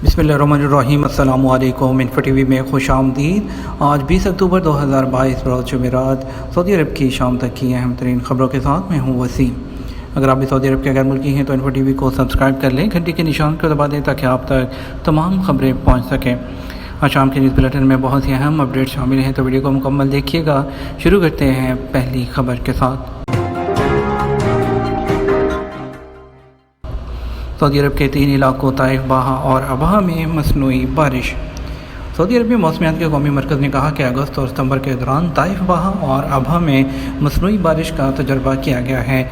बिस्मिल्लाहिर्रहमानिर्रहीम। अस्सलामु अलैकुम। इन्फो टीवी में खुश आमदीद। आज 20 अक्टूबर 2022 रोज़ जुमेरात सऊदी अरब की शाम तक की अहम तरीन ख़बरों के साथ मैं हूँ वसीम। अगर आप भी सऊदी अरब के गैर मुल्की हैं तो इन्फो टीवी को सब्सक्राइब कर लें, घंटी के निशान को दबा दें ताकि आप तक तमाम ख़बरें पहुँच सकें। आज शाम के न्यूज़ बुलेटिन में बहुत ही अहम अपडेट शामिल हैं, तो वीडियो को मुकम्मल देखिएगा। शुरू करते हैं पहली खबर के साथ। सऊदी अरब के 3 इलाकों ताइफ, बाहा और अबहा में मसनूई बारिश। सऊदी अरब में मौसमियात के कौमी मरकज़ ने कहा कि अगस्त और सितंबर के दौरान ताइफ, बाहा और अबहा में मसनूई बारिश का तजर्बा किया गया है।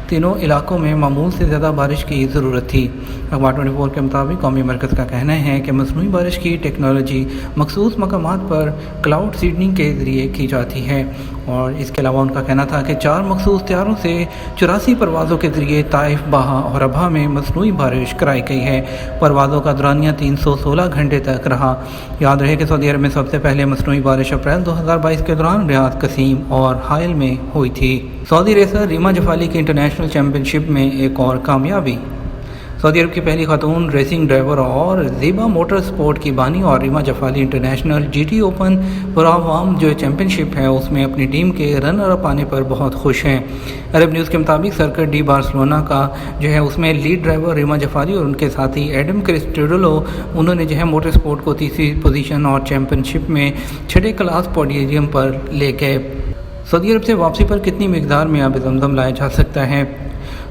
तीनों इलाकों में मामूल से ज़्यादा बारिश की ज़रूरत थी। अखबार 24 के मुताबिक कौमी मरकज़ का कहना है कि मसनूई बारिश की टेक्नोलॉजी मखसूस मकामात पर क्लाउड सीडनिंग के ज़रिए की जाती है, और इसके अलावा उनका कहना था कि 4 मखसूस तैयारों से 84 परवाज़ों के ज़रिए ताइफ, बाहा और अबहा में मसनूई बारिश कराई गई है। परवाज़ों का दौरानिया 316 घंटे तक रहा। याद रहे कि सऊदी अरब में सबसे पहले मसनूई बारिश अप्रैल 2022 के दौरान रियाद, कसीम और हाइल में हुई थी। सऊदी रेसर रीमा जफाली की इंटरनेशनल चैम्पियनशिप में एक और कामयाबी। सऊदी अरब की पहली खातून रेसिंग ड्राइवर और ज़ेबा मोटर स्पोर्ट की बानी और रीमा जफाली इंटरनेशनल जीटी ओपन पुरावाम जो चैम्पियनशिप है उसमें अपनी टीम के रनर अप आने पर बहुत खुश हैं। अरब न्यूज़ के मुताबिक सर्किट डी बार्सिलोना का जो है उसमें लीड ड्राइवर रीमा जफाली और उनके साथी एडम क्रिस्टोडलो उन्होंने जो है मोटर स्पोर्ट को तीसरी पोजीशन और चैम्पियनशिप में 6ठे क्लास पोडियम पर ले गए। सऊदी अरब से वापसी पर कितनी मिकदार में आब ज़मज़म लाया जा सकता है?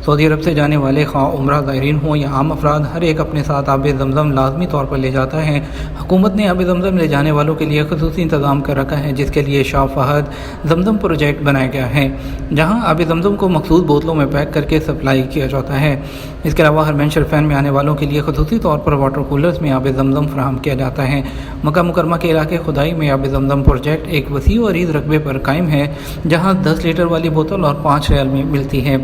सऊदी अरब से जाने वाले खा उम्रा ज़ायरीन हों या आम अफराद, हर एक अपने साथ आब ज़मज़म लाजमी तौर पर ले जाता है। हुकूमत ने आब ज़मज़म ले जाने वालों के लिए ख़ुसूसी इंतज़ाम कर रखा है, जिसके लिए शाह फहद ज़मज़म प्रोजेक्ट बनाया गया है, जहाँ आब ज़मज़म को मखसूस बोतलों में पैक करके सप्लाई किया जाता है। इसके अलावा हरमैन शरीफैन में आने वालों के लिए ख़ुसूसी तौर पर वाटर कूलर्स में आब ज़मज़म फराहम किया जाता है। मक्का मुकरमा के इलाके खुदाई में आब ज़मज़म प्रोजेक्ट एक वसी और अरीज़ रकबे पर कायम है, जहाँ 10 लीटर वाली बोतल और 5 रियाल में मिलती है।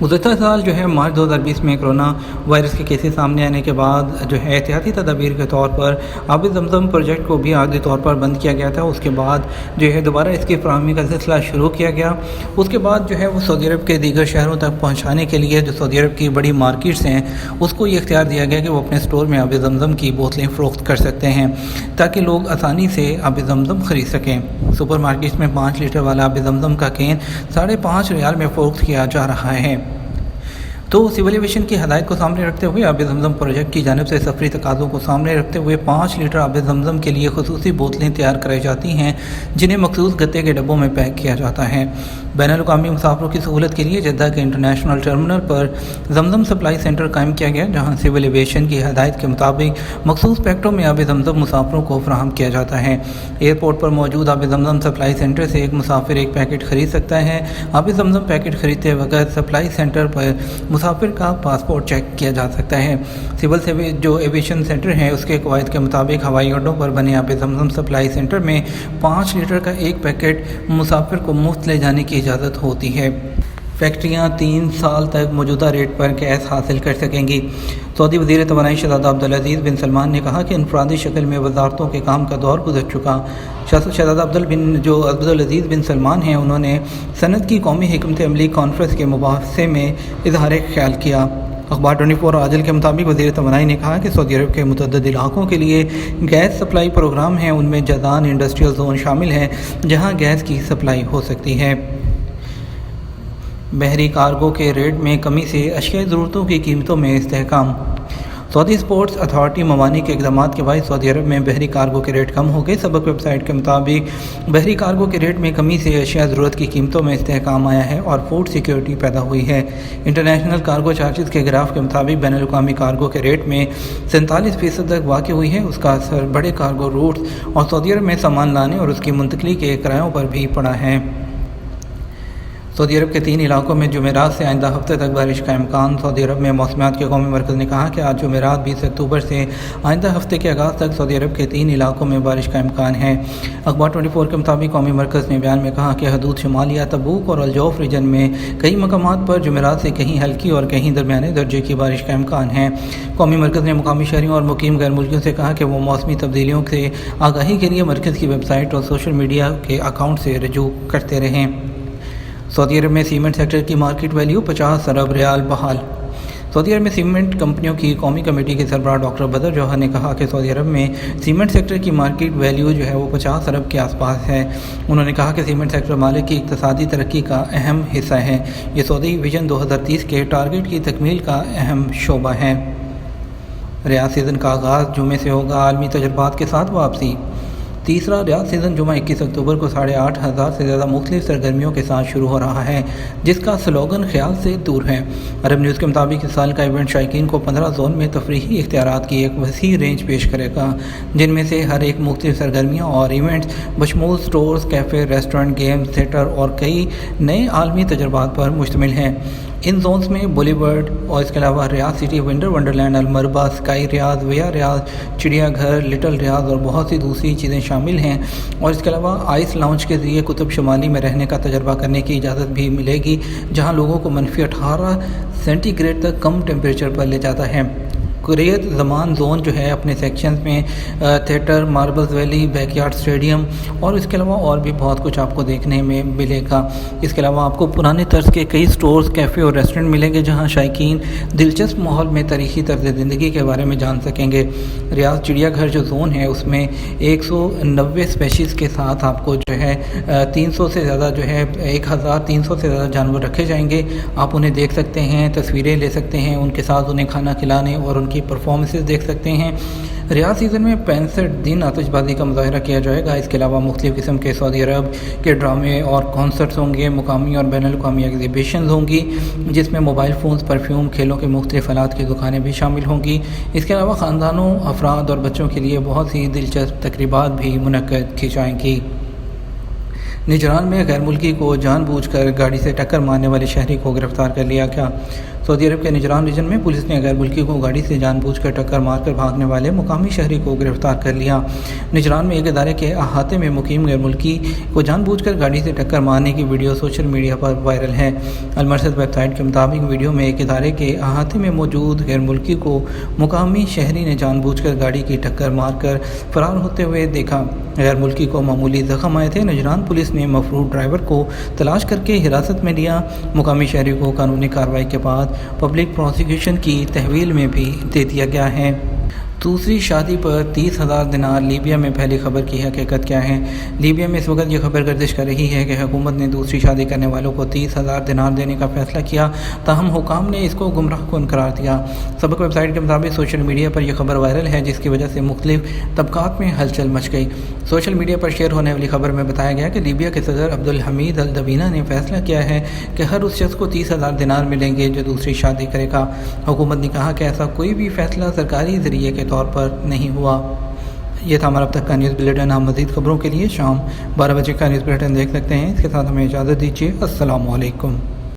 गुज़श्ता साल जो है मार्च 2020 में कोरोना वायरस के केसेस सामने आने के बाद जो है एहतियाती तदाबीर के तौर पर आब ज़मज़म प्रोजेक्ट को भी आगे तौर पर बंद किया गया था। उसके बाद जो है दोबारा इसकी फराहमी का सिलसिला शुरू किया गया। उसके बाद जो है वो सऊदी अरब के दीगर शहरों तक पहुँचाने के लिए जो सऊदी अरब की बड़ी मार्केट्स हैं उसको ये इख्तियार दिया गया कि वो अपने स्टोर में आब ज़मज़म की बोतलें फ़रोख्त कर सकते हैं, ताकि लोग आसानी से आब ज़मज़म ख़रीद सकें। सुपर मार्केट्स में 5 लीटर वाला आब ज़मज़म का कैन 5.5 रियाल में फ़रोख्त किया जा रहा है। तो सिविल एविएशन की हदायत को सामने रखते हुए आब ज़मज़म प्रोजेक्ट की जानिब से सफरी तकाज़ों को सामने रखते हुए 5 लीटर आब ज़मज़म के लिए खुसूसी बोतलें तैयार कराई जाती हैं, जिन्हें मखसूस गत्ते के डब्बों में पैक किया जाता है। बैनुल-अक़वामी मुसाफिरों की सहूलत के लिए जद्दा के इंटरनेशनल टर्मिनल पर ज़मज़म सप्लाई सेंटर कायम किया गया, जहाँ सिविल एविएशन की हदायत के मुताबिक मखसूस पैकेटों में आब ज़मज़म मुसाफिरों को फराहम किया जाता है। एयरपोर्ट पर मौजूद आब ज़मज़म सप्लाई सेंटर से एक मुसाफिर एक पैकेट ख़रीद सकता है। आब ज़मज़म पैकेट ख़रीदते वक्त सप्लाई सेंटर पर मुसाफिर का पासपोर्ट चेक किया जा सकता है। सिविल से जो एविएशन सेंटर है उसके कवायद के मुताबिक हवाई अड्डों पर बने आब ज़मज़म सप्लाई सेंटर में 5 लीटर का एक पैकेट मुसाफिर को मुफ्त ले जाने की इजाज़त होती है। फैक्ट्रियाँ 3 साल तक मौजूदा रेट पर गैस हासिल कर सकेंगी। सऊदी वज़ीर तवानाई शहज़ादा अब्दुल बिन सलमान ने कहा कि इनफरादी शक्ल में वजारतों के काम का दौर गुजर चुका। शहज़ादा अब्दुल अज़ीज़ बिन सलमान हैं, उन्होंने सनद की कौमी हिकमत अमली कॉन्फ्रेंस के मुबाहसे में इज़हार ख्याल किया। अखबार 24 आजल के मुताबिक वज़ीर तवानाई ने कहा कि सऊदी अरब के मुतअद्दिद इलाकों के लिए गैस सप्लाई प्रोग्राम हैं, उनमें जदान इंडस्ट्रियल जोन शामिल है, जहाँ गैस की सप्लाई हो सकती है। बहरी कार्गो के रेट में कमी से अशिया ज़रूरतों की कीमतों में इस्तेहकाम। सऊदी स्पोर्ट्स अथॉरिटी मवानी के इक़दामात के बाद सऊदी अरब में बहरी कार्गो के रेट कम हो गए। सबक वेबसाइट के मुताबिक बहरी कार्गो के रेट में कमी से अशिया ज़रूरत की कीमतों में इस्तेहकाम आया है और फूड सिक्योरिटी पैदा हुई है। इंटरनेशनल कार्गो चार्जेस के ग्राफ के मुताबिक बैनुल-अक़वामी कार्गो के रेट में 47% तक वाक़ हुई है। उसका असर बड़े कार्गो रूट्स और सऊदी अरब में सामान लाने और उसकी मुंतकली के किरायों पर भी पड़ा है। सऊदी अरब के 3 इलाकों में जुमेरात से आइंदा हफ्ते तक बारिश का इम्कान। सऊदी अरब में मौसमियात के कौमी मरकज़ ने कहा कि आज जुमेरात 20 अक्टूबर से आइंदा हफ्ते के आगाज़ तक सऊदी अरब के 3 इलाकों में बारिश का इम्कान है। अखबार 24 के मुताबिक कौमी मरकज़ ने बयान में कहा कि हदूद शुमालिया, तबूक और अलजौफ रीजन में कई मकामात पर जुमेरात से कहीं हल्की और कहीं दरमियाने दर्जे की बारिश का इम्कान है। कौमी मरकज़ ने मुकामी शहरियों और मुकीम गैर मुल्कियों से कहा कि वो मौसमी तब्दीलियों से आगाही के लिए मरकज़ की वेबसाइट और सोशल मीडिया के अकाउंट से रजू करते रहें। सऊदी अरब में सीमेंट सेक्टर की मार्केट वैल्यू 50 अरब रियाल बहाल। सऊदी अरब में सीमेंट कंपनियों की कौमी कमेटी के सरबराह डॉक्टर बदर जौहर ने कहा कि सऊदी अरब में सीमेंट सेक्टर की मार्केट वैल्यू जो है वो 50 अरब के आसपास है। उन्होंने कहा कि सीमेंट सेक्टर मालिक की इक़्तिसादी तरक्की का अहम हिस्सा है। ये सऊदी विजन 2030 के टारगेट की तकमील का अहम शोबा है। रियाद सीज़न का आगाज़ जुमे से होगा, आलमी तजुर्बात के साथ वापसी। तीसरा रियाद सीज़न जुमा 21 अक्टूबर को 8,500 से ज़्यादा मुख्तलिफ सरगर्मियों के साथ शुरू हो रहा है, जिसका स्लोगन ख्याल से दूर है। अरब न्यूज़ के मुताबिक इस साल का इवेंट शायकीन को 15 जोन में तफरीही इख्तियारात की एक वसी रेंज पेश करेगा, जिनमें से हर एक मुख्तलिफ सरगर्मियाँ और इवेंट्स बशमूल stores, cafe, restaurant, games, theatre और कई नए आलमी तजुर्बात पर मुश्तमिल हैं। इन जोन्स में बुलीवर्ड और इसके अलावा Riyadh City, Winter Wonderland, Al Murabba, Sky Riyadh, Via Riyadh, चिड़ियाघर, लिटिल रियाद और बहुत सी दूसरी चीज़ें शामिल हैं। और इसके अलावा आइस लाउंज के ज़रिए कुतुब शुमाली में रहने का तजर्बा करने की इजाज़त भी मिलेगी, जहां लोगों को -18 सेंटीग्रेड तक कम टेम्परेचर पर ले जाता है। कुरैत ज़मान जोन जो है अपने सेक्शंस में theatre, marbles valley, backyard stadium और इसके अलावा और भी बहुत कुछ आपको देखने में मिलेगा। इसके अलावा आपको पुराने तर्ज के कई स्टोर्स, कैफ़े और रेस्टोरेंट मिलेंगे, जहां शायकीन दिलचस्प माहौल में तारीख़ी तर्ज ज़िंदगी के बारे में जान सकेंगे। रियाद चिड़ियाघर जो जोन है उसमें 190 स्पेशीज़ के साथ आपको जो है 300 से ज़्यादा जो है 1300 से ज़्यादा जानवर रखे जाएंगे। आप उन्हें देख सकते हैं, तस्वीरें ले सकते हैं, उनके साथ उन्हें खाना खिलाने और उनकी परफॉर्मेंसेस देख सकते हैं। रियाद सीज़न में 65 दिन आतिशबाजी का मुजाहरा किया जाएगा। इसके अलावा मुख्तलिफ़ किस्म के सऊदी अरब के ड्रामे और कॉन्सर्ट्स होंगे, मुकामी और बैनुल-अक़वामी एग्जीबिशंस होंगी, जिसमें मोबाइल फ़ोन्स, परफ्यूम, खेलों के मुख्तलिफ़ आलात की दुकानें भी शामिल होंगी। इसके अलावा ख़ानदानों, अफराद और बच्चों के लिए बहुत सी दिलचस्प तकरीबात भी मुनक्कद की जाएंगी। निजरान में गैर मुल्की को जानबूझकर गाड़ी से टक्कर मारने वाले शहरी को गिरफ्तार कर लिया गया। सऊदी अरब के निजरान रीजन में पुलिस ने गैर मुल्की को गाड़ी से जानबूझकर टक्कर मारकर भागने वाले मुकामी शहरी को गिरफ्तार कर लिया। निजरान में एक इदारे के अहाते में मुकीम गैर मुल्की को जानबूझकर गाड़ी से टक्कर मारने की वीडियो सोशल मीडिया पर वायरल है। अलमरसद वेबसाइट के मुताबिक वीडियो में एक इदारे के अहाते में मौजूद गैर मुल्की को मुकामी शहरी ने जानबूझकर गाड़ी की टक्कर मारकर फरार होते हुए देखा। गैर मुल्की को मामूली जख्म आए थे। निजरान पुलिस ने मफरूर ड्राइवर को तलाश करके हिरासत में लिया। मुकामी शहरी को कानूनी कार्रवाई के बाद पब्लिक प्रोसिक्यूशन की तहवील में भी दे दिया गया है। दूसरी शादी पर 30,000 दिनार। लीबिया में पहली खबर की हकीकत क्या है? लीबिया में इस वक्त ये खबर गर्दिश कर रही है कि हुकूमत ने दूसरी शादी करने वालों को 30,000 दिनार देने का फैसला किया, ताहम हुकाम ने इसको गुमराहकुन करार दिया। सबक वेबसाइट के मुताबिक सोशल मीडिया पर यह खबर वायरल है, जिसकी वजह से मुख्तलिफ तबकात में हलचल मच गई। सोशल मीडिया पर शेयर होने वाली खबर में बताया गया कि लीबिया के सदर अब्दुल हमीद अल दबीना ने फैसला किया है कि हर उस शख्स को 30,000 दिनार मिलेंगे जो दूसरी शादी करेगा। हुकूमत ने कहा कि ऐसा कोई भी फैसला सरकारी ज़रिए के तौर पर नहीं हुआ। ये था हमारा अब तक का न्यूज़ बुलेटिन। हम मज़ीद खबरों के लिए शाम 12 बजे का न्यूज़ बुलेटिन देख सकते हैं। इसके साथ हमें इजाज़त दीजिए। अस्सलामु अलैकुम।